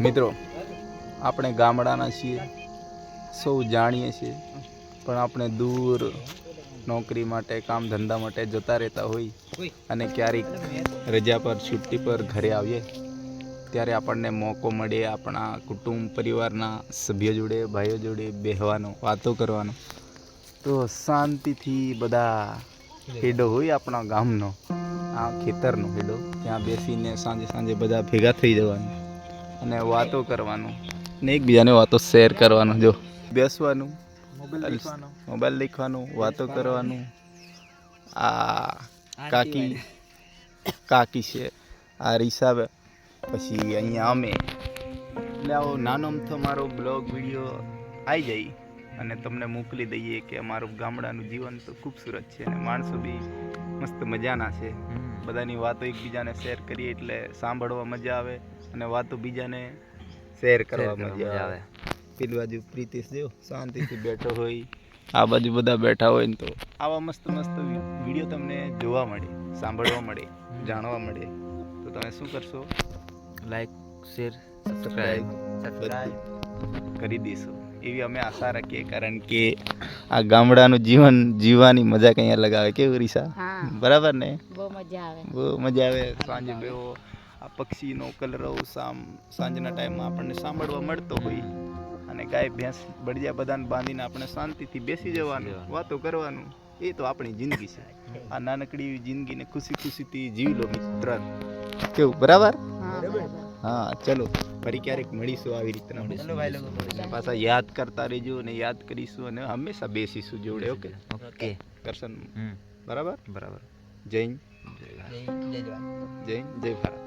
મિત્રો આપણે ગામડાના છીએ, સૌ જાણીએ છીએ, પણ આપણે દૂર નોકરી માટે કામ ધંધા માટે જતા રહેતા હોય અને ક્યારેક રજા પર છુટ્ટી પર ઘરે આવીએ ત્યારે આપણને મોકો મળે આપણા કુટુંબ પરિવારના સભ્યો જોડે ભાઈઓ જોડે બેહવાનો, વાતો કરવાનો. તો શાંતિથી બધા હેડો હોય આપણા ગામનો, આ ખેતરનો હેડો, ત્યાં બેસીને સાંજે બધા ભેગા થઈ જવાનું અને વાતો કરવાનું ને એકબીજાને વાતો શેર કરવાનું. જો બેસવાનું, મોબાઈલ દેખવાનું, વાતો કરવાનું. આ કાકી છે, આ રીસા, પછી અહીંયા અમે. એટલે આવો નાનો અમથો મારો બ્લોગ વિડીયો આવી જાય અને તમને મોકલી દઈએ કે અમારું ગામડાનું જીવન તો ખૂબસૂરત છે અને માણસો બી મસ્ત મજાના છે. બધાની વાતો એકબીજાને શેર કરીએ એટલે સાંભળવા મજા આવે અને વાતો બીજાને શેર કરવા મજા આવે. પેલી બાજુ પ્રીતિશ જેવો શાંતિથી બેઠો હોય, આ બાજુ બધા બેઠા હોય ને તો આવા મસ્ત વિડીયો તમને જોવા મળે, સાંભળવા મળે, જાણવા મળે. તો તમે શું કરશો? લાઈક, શેર, સબસ્ક્રાઇબ કરી દેશો એવી અમે આશા રાખીએ, કારણ કે આ ગામડાનું જીવન જીવવાની મજા કંઈ અલગ આવે. કેવું રીસા? બરાબર ને? બહુ મજા આવે. સાંજે બેવો, આ પક્ષીનો કલરવ સાંજના ટાઈમમાં આપણને સાંભળવા મળતો હોય અને ગાય ભેંસ બળિયા બધાને બાંધીને આપણે શાંતિથી બેસી જવાનું, વાતો કરવાનું. એ તો આપણી જિંદગી છે. આ નાનકડી જિંદગીને ખુશીથી જીવી લો મિત્ર. કેવું? બરાબર? હા, ચલો ફરી ક્યારેક મળીશું આવી રીતના. પાછા યાદ કરતા રહેજો અને યાદ કરીશું અને હંમેશા બેસીશું જોડે. ઓકે કરશન? બરાબર. જય હિન્દ, જય ભારત.